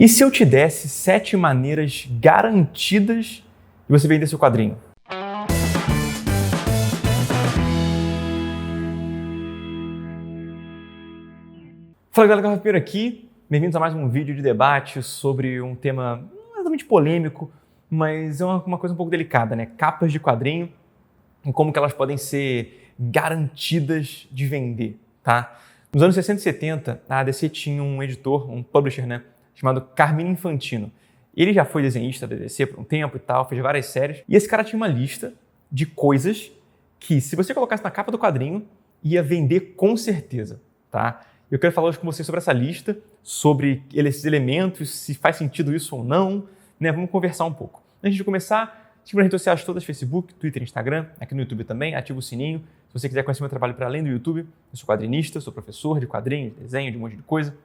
E se eu te desse 7 maneiras garantidas de você vender seu quadrinho? Fala galera, Rafa Pinheiro aqui, bem-vindos a mais um vídeo de debate sobre um tema não exatamente polêmico, mas é uma coisa um pouco delicada, né? Capas de quadrinho e como que elas podem ser garantidas de vender, tá? Nos anos 60 e 70, a DC tinha um editor, um publisher, né? Chamado Carmine Infantino. Ele já foi desenhista da DC por um tempo e tal, fez várias séries. E esse cara tinha uma lista de coisas que, se você colocasse na capa do quadrinho, ia vender com certeza, tá? Eu quero falar hoje com você sobre essa lista, sobre esses elementos, se faz sentido isso ou não, né? Vamos conversar um pouco. Antes de começar, siga as redes sociais todas, Facebook, Twitter, Instagram, aqui no YouTube também, ativa o sininho. Se você quiser conhecer meu trabalho para além do YouTube, eu sou quadrinista, sou professor de quadrinhos, de desenho, de um monte de coisa.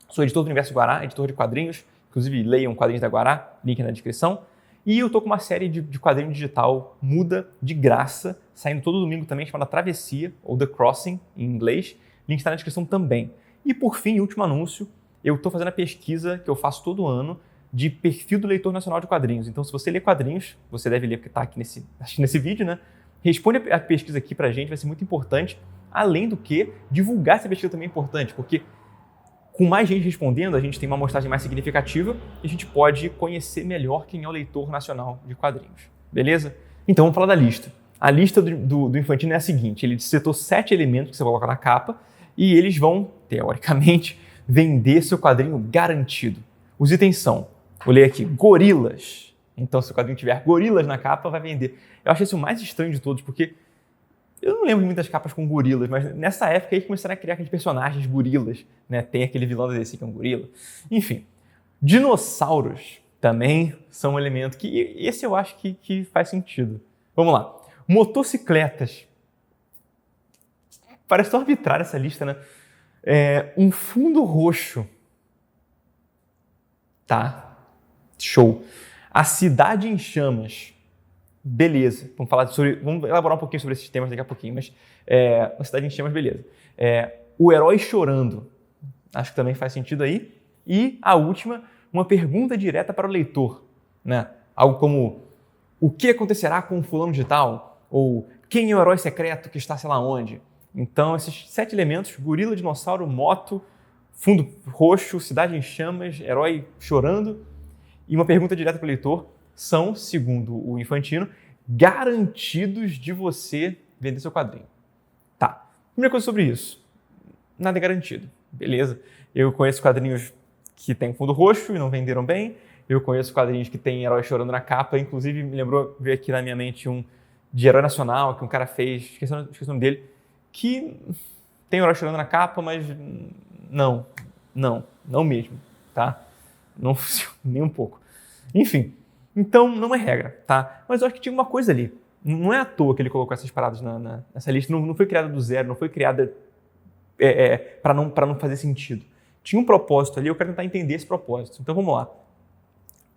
Sou editor do Universo Guará, editor de quadrinhos, inclusive leiam Quadrinhos da Guará, link na descrição. E eu tô com uma série de quadrinho digital muda, de graça, saindo todo domingo também, chamada Travessia, ou The Crossing, em inglês. Link está na descrição também. E por fim, último anúncio, eu estou fazendo a pesquisa que eu faço todo ano de perfil do leitor nacional de quadrinhos. Então, se você lê quadrinhos, você deve ler porque está aqui assistindo esse vídeo, né? Responde a pesquisa aqui pra gente, vai ser muito importante. Além do que, divulgar essa pesquisa também é importante, porque com mais gente respondendo, a gente tem uma amostragem mais significativa e a gente pode conhecer melhor quem é o leitor nacional de quadrinhos. Beleza? Então, vamos falar da lista. A lista do Infantino é a seguinte, ele setou 7 elementos que você coloca na capa e eles vão, teoricamente, vender seu quadrinho garantido. Os itens são, vou ler aqui, gorilas. Então, se o quadrinho tiver gorilas na capa, vai vender. Eu acho esse o mais estranho de todos, porque eu não lembro de muitas capas com gorilas, mas nessa época aí começaram a criar aqueles personagens gorilas, né? Tem aquele vilão da DC que é um gorila. Enfim, dinossauros também são um elemento que esse eu acho que faz sentido. Vamos lá. Motocicletas. Parece tão arbitrária essa lista, né? Um fundo roxo. Tá. Show. A cidade em chamas. Beleza. Vamos elaborar um pouquinho sobre esses temas daqui a pouquinho, mas a cidade em chamas, beleza. O herói chorando. Acho que também faz sentido aí. E a última, uma pergunta direta para o leitor, né? Algo como, o que acontecerá com o fulano de tal? Ou quem é o herói secreto que está sei lá onde? Então, esses 7 elementos, gorila, dinossauro, moto, fundo roxo, cidade em chamas, herói chorando e uma pergunta direta para o leitor, são, segundo o Infantino, garantidos de você vender seu quadrinho. Tá. Primeira coisa sobre isso. Nada é garantido. Beleza. Eu conheço quadrinhos que têm fundo roxo e não venderam bem. Eu conheço quadrinhos que têm herói chorando na capa. Inclusive, veio aqui na minha mente um de herói nacional que um cara fez, esqueci o nome dele, que tem herói chorando na capa, mas não mesmo, tá? Não funciona nem um pouco. Enfim, então não é regra, tá? Mas eu acho que tinha uma coisa ali. Não é à toa que ele colocou essas paradas nessa lista. Não foi criada do zero, não foi criada para não fazer sentido. Tinha um propósito ali, eu quero tentar entender esse propósito. Então vamos lá.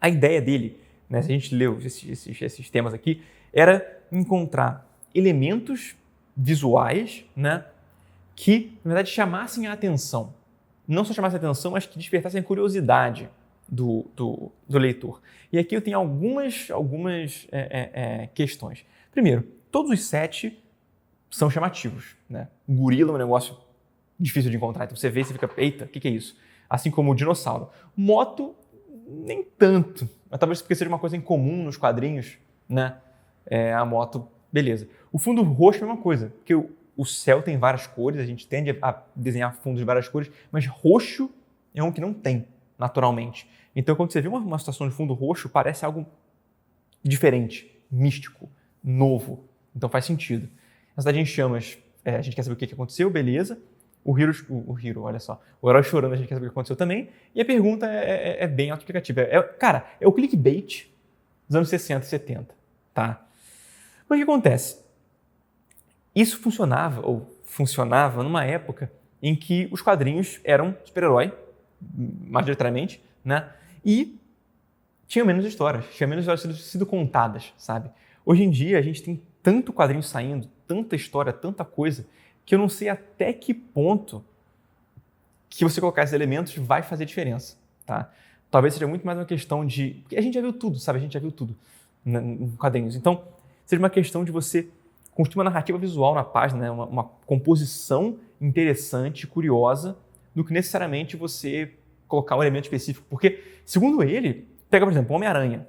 A ideia dele, né, se a gente leu esses temas aqui, era encontrar elementos visuais, né, que, na verdade, chamassem a atenção. Não só chamassem a atenção, mas que despertassem a curiosidade do leitor. E aqui eu tenho algumas questões. Primeiro, todos os 7 são chamativos, né? O gorila é um negócio difícil de encontrar. Então você vê e você fica, eita, o que é isso? Assim como o dinossauro. Moto, nem tanto. Mas talvez porque seja uma coisa em comum nos quadrinhos, né? A moto, beleza. O fundo roxo é uma coisa, porque o céu tem várias cores, a gente tende a desenhar fundos de várias cores, mas roxo é um que não tem, naturalmente. Então, quando você vê uma situação de fundo roxo, parece algo diferente, místico, novo. Então, faz sentido. A cidade em chamas, a gente quer saber o que aconteceu, beleza. O Hiro, olha só. O herói chorando, a gente quer saber o que aconteceu também. E a pergunta é bem autoexplicativa. Cara, é o clickbait dos anos 60 e 70, tá? Mas o que acontece? Isso funcionava numa época em que os quadrinhos eram super-herói, majoritariamente, né? E tinha menos histórias sido contadas, sabe? Hoje em dia a gente tem tanto quadrinho saindo, tanta história, tanta coisa, que eu não sei até que ponto que você colocar esses elementos vai fazer diferença, tá? talvez seja muito mais uma questão de... Porque a gente já viu tudo, sabe? A gente já viu tudo em quadrinhos. Então, seja uma questão de você construir uma narrativa visual na página, né? Uma composição interessante, curiosa, do que necessariamente você colocar um elemento específico. Porque, segundo ele, pega, por exemplo, o Homem-Aranha.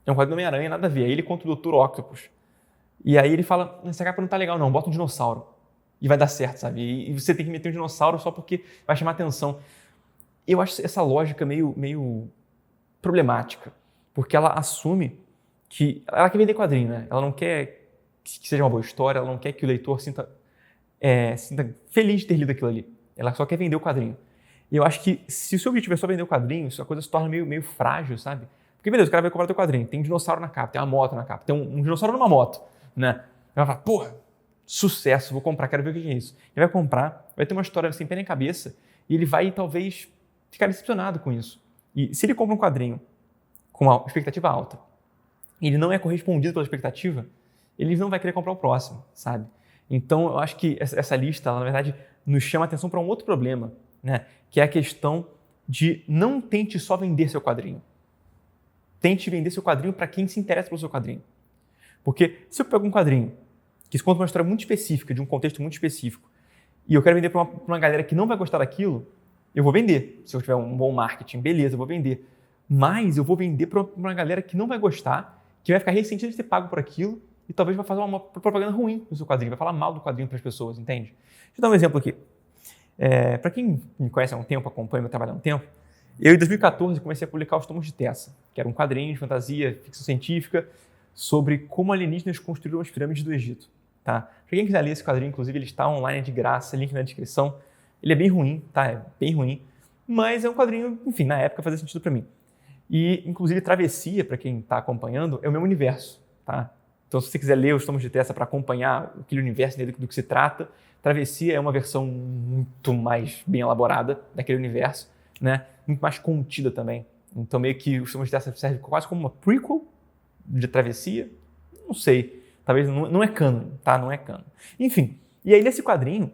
É um quadrinho do Homem-Aranha, nada a ver. Aí ele contra o Dr. Octopus. E aí ele fala, essa capa não tá legal não, bota um dinossauro. E vai dar certo, sabe? E você tem que meter um dinossauro só porque vai chamar atenção. Eu acho essa lógica meio problemática. Porque ela assume que... Ela quer vender quadrinho, né? Ela não quer que seja uma boa história, ela não quer que o leitor sinta feliz de ter lido aquilo ali. Ela só quer vender o quadrinho. E eu acho que se o seu objetivo é só vender o quadrinho, a coisa se torna meio frágil, sabe? Porque beleza, o cara vai comprar teu quadrinho, tem um dinossauro na capa, tem uma moto na capa, tem um dinossauro numa moto, né? Ele vai falar, porra, sucesso, vou comprar, quero ver o que é isso. Ele vai comprar, vai ter uma história sem pé nem cabeça e ele vai talvez ficar decepcionado com isso. E se ele compra um quadrinho com uma expectativa alta e ele não é correspondido pela expectativa, ele não vai querer comprar o próximo, sabe? Então eu acho que essa lista, ela, na verdade, nos chama a atenção para um outro problema, né? Que é a questão de não tente só vender seu quadrinho. Tente vender seu quadrinho para quem se interessa pelo seu quadrinho. Porque se eu pego um quadrinho que conta uma história muito específica, de um contexto muito específico, e eu quero vender para uma galera que não vai gostar daquilo, eu vou vender. Se eu tiver um bom marketing, beleza, eu vou vender. Mas eu vou vender para uma galera que não vai gostar, que vai ficar ressentida de ter pago por aquilo e talvez vai fazer uma propaganda ruim no seu quadrinho, vai falar mal do quadrinho para as pessoas, entende? Deixa eu dar um exemplo aqui. Para quem me conhece há um tempo, acompanha meu trabalho há um tempo, eu, em 2014, comecei a publicar Os Tomos de Tessa, que era um quadrinho de fantasia, ficção científica, sobre como alienígenas construíram as pirâmides do Egito. Tá? Para quem quiser ler esse quadrinho, inclusive, ele está online de graça, link na descrição. Ele é bem ruim, tá? É bem ruim, mas é um quadrinho, enfim, na época fazia sentido para mim. E, inclusive, Travessia, para quem está acompanhando, é o meu universo, tá? Então, se você quiser ler Os Tomos de Tessa para acompanhar aquele universo do que se trata, Travessia é uma versão muito mais bem elaborada daquele universo, né? Muito mais contida também. Então, meio que Os Tomos de Tessa serve quase como uma prequel de Travessia. Não sei. Talvez não é canon, tá? Não é canon. Enfim, e aí nesse quadrinho,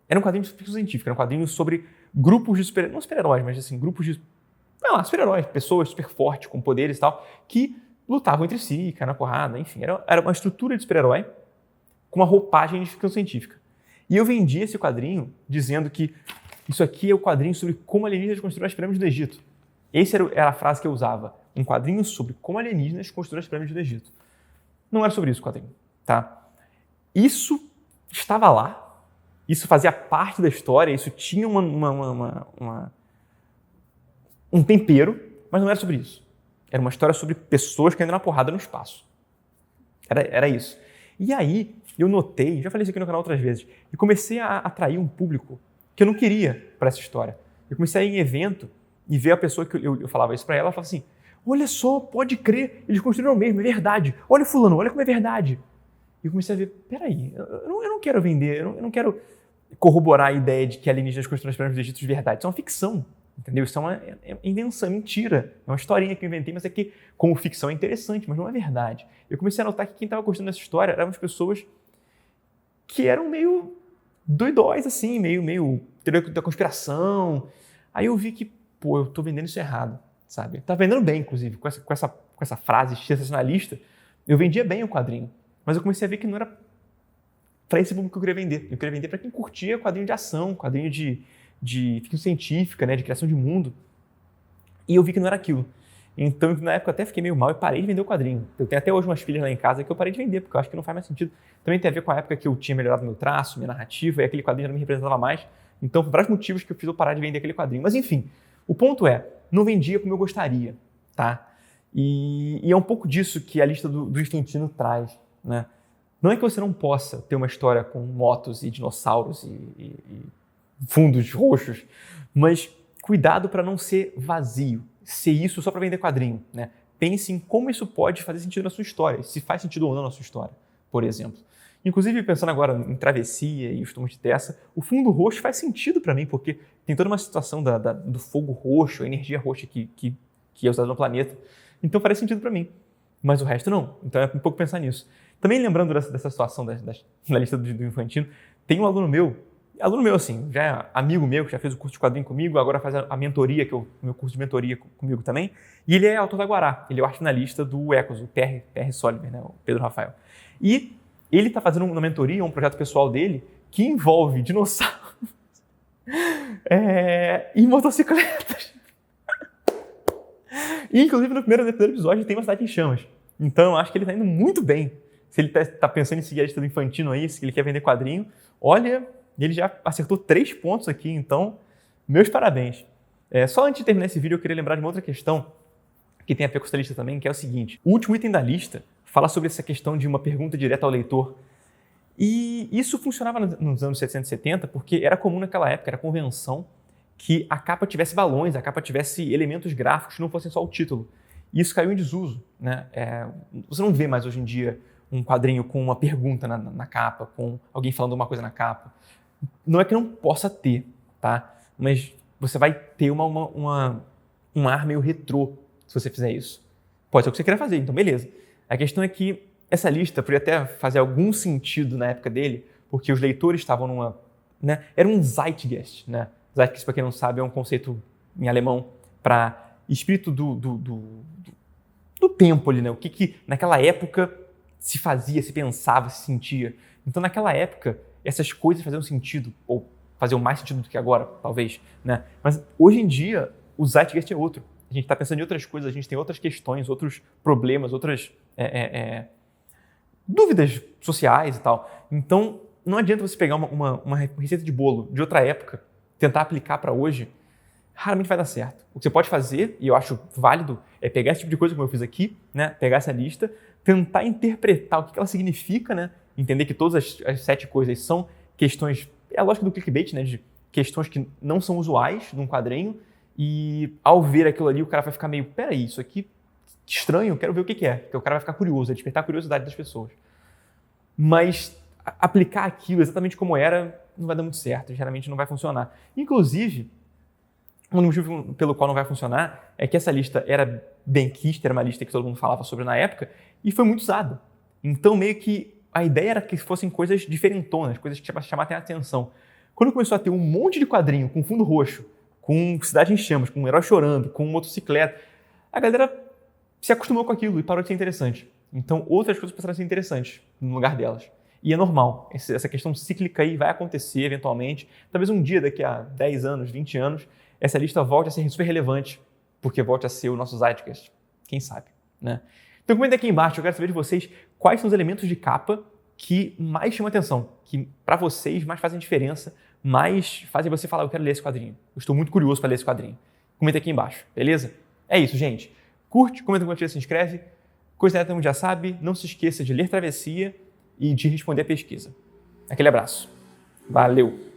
era um quadrinho de ficção científica, era um quadrinho sobre grupos de super-heróis, não super-heróis, mas assim, grupos de, super-heróis, pessoas super fortes, com poderes e tal, que lutavam entre si, caíam na porrada, enfim, era uma estrutura de super-herói com uma roupagem de ficção científica. E eu vendi esse quadrinho dizendo que isso aqui é o quadrinho sobre como alienígenas construíram as pirâmides do Egito. Essa era a frase que eu usava. Um quadrinho sobre como alienígenas construíram as pirâmides do Egito. Não era sobre isso o quadrinho, tá? Isso estava lá, isso fazia parte da história, isso tinha um tempero, mas não era sobre isso. Era uma história sobre pessoas caindo na porrada no espaço. Era isso. E aí, eu notei, já falei isso aqui no canal outras vezes, e comecei a atrair um público que eu não queria para essa história. Eu comecei a ir em evento e ver a pessoa que eu falava isso para ela falava assim, olha só, pode crer, eles construíram mesmo, é verdade. Olha fulano, olha como é verdade. E eu comecei a ver, peraí, eu não quero vender, eu não quero corroborar a ideia de que alienígenas construíram as pirâmides do Egito de verdade. Isso é uma ficção, entendeu? Isso é uma invenção, é mentira. É uma historinha que eu inventei, mas é que como ficção é interessante, mas não é verdade. Eu comecei a notar que quem estava gostando dessa história eram as pessoas que eram meio doidóis, assim, meio teoria da conspiração. Aí eu vi que, pô, eu tô vendendo isso errado. Sabe? Tá vendendo bem, inclusive, com essa frase sensacionalista, eu vendia bem o quadrinho, mas eu comecei a ver que não era para esse público que eu queria vender. Eu queria vender para quem curtia quadrinho de ação, quadrinho de ficção científica, né, de criação de mundo, e eu vi que não era aquilo. Então, na época, eu até fiquei meio mal e parei de vender o quadrinho. Eu tenho até hoje umas filhas lá em casa que eu parei de vender, porque eu acho que não faz mais sentido. Também tem a ver com a época que eu tinha melhorado meu traço, minha narrativa, e aquele quadrinho já não me representava mais. Então, por vários motivos que eu fiz eu parar de vender aquele quadrinho. Mas, enfim, o ponto é, não vendia como eu gostaria, tá? E é um pouco disso que a lista do Infantino traz, né? Não é que você não possa ter uma história com motos e dinossauros e fundos roxos, mas cuidado para não ser vazio, ser isso só para vender quadrinho, né? Pense em como isso pode fazer sentido na sua história, se faz sentido ou não na sua história, por exemplo. Inclusive, pensando agora em Travessia e Os Tomos de Tessa, o fundo roxo faz sentido para mim, porque tem toda uma situação do fogo roxo, a energia roxa que é usada no planeta. Então faz sentido para mim, mas o resto não. Então é um pouco pensar nisso. Também lembrando dessa situação da lista do Infantino, tem um aluno meu, aluno meu assim, já é amigo meu, que já fez o curso de quadrinho comigo, agora faz a mentoria, o meu curso de mentoria comigo também, e ele é autor da Guará, ele é o arte finalista do Ecos, o PR Soliver, né, o Pedro Rafael. E ele está fazendo uma mentoria, um projeto pessoal dele, que envolve dinossauros e motocicletas. E, inclusive, no primeiro episódio tem uma cidade em chamas. Então, eu acho que ele está indo muito bem. Se ele está pensando em seguir a lista do Infantino aí, se ele quer vender quadrinho, olha, ele já acertou 3 pontos aqui, então, meus parabéns. Só antes de terminar esse vídeo, eu queria lembrar de uma outra questão que tem a ver com essa lista também, que é o seguinte. O último item da lista fala sobre essa questão de uma pergunta direta ao leitor. E isso funcionava nos anos 770 porque era comum naquela época, era convenção, que a capa tivesse balões, a capa tivesse elementos gráficos que não fossem só o título. E isso caiu em desuso, né? Você não vê mais hoje em dia um quadrinho com uma pergunta na capa, com alguém falando uma coisa na capa. Não é que não possa ter, tá? Mas você vai ter um ar meio retrô se você fizer isso. Pode ser o que você queira fazer, então beleza. A questão é que essa lista poderia até fazer algum sentido na época dele, porque os leitores estavam numa... né? Era um Zeitgeist, né? Zeitgeist, para quem não sabe, é um conceito em alemão para espírito do tempo ali, né? O que naquela época se fazia, se pensava, se sentia. Então, naquela época, essas coisas faziam sentido, ou faziam mais sentido do que agora, talvez, né? Mas, hoje em dia, o Zeitgeist é outro. A gente está pensando em outras coisas, a gente tem outras questões, outros problemas, outras dúvidas sociais e tal. Então, não adianta você pegar uma receita de bolo de outra época, tentar aplicar para hoje, raramente vai dar certo. O que você pode fazer, e eu acho válido, é pegar esse tipo de coisa como eu fiz aqui, né? Pegar essa lista, tentar interpretar o que ela significa, né? Entender que todas as 7 coisas são questões, é a lógica do clickbait, né? De questões que não são usuais num quadrinho, e ao ver aquilo ali, o cara vai ficar meio, peraí, isso aqui, que estranho, quero ver o que é. Porque o cara vai ficar curioso, vai despertar a curiosidade das pessoas. Mas aplicar aquilo exatamente como era, não vai dar muito certo, geralmente não vai funcionar. Inclusive, um motivo pelo qual não vai funcionar é que essa lista era benquista, era uma lista que todo mundo falava sobre na época, e foi muito usada. Então, meio que a ideia era que fossem coisas diferentonas, coisas que chamassem a atenção. Quando começou a ter um monte de quadrinho com fundo roxo, com cidade em chamas, com um herói chorando, com motocicleta, a galera se acostumou com aquilo e parou de ser interessante. Então, outras coisas passaram a ser interessantes no lugar delas. E é normal, essa questão cíclica aí vai acontecer eventualmente. Talvez um dia, daqui a 10 anos, 20 anos, essa lista volte a ser super relevante, porque volte a ser o nosso Zeitgeist. Quem sabe, né? Então comenta aqui embaixo, eu quero saber de vocês quais são os elementos de capa que mais chamam atenção, que para vocês mais fazem diferença, mais fazem você falar, eu quero ler esse quadrinho. Eu estou muito curioso para ler esse quadrinho. Comenta aqui embaixo, beleza? É isso, gente. Curte, comenta, compartilha, se inscreve. Coisa que todo mundo já sabe, não se esqueça de ler Travessia e de responder a pesquisa. Aquele abraço. Valeu!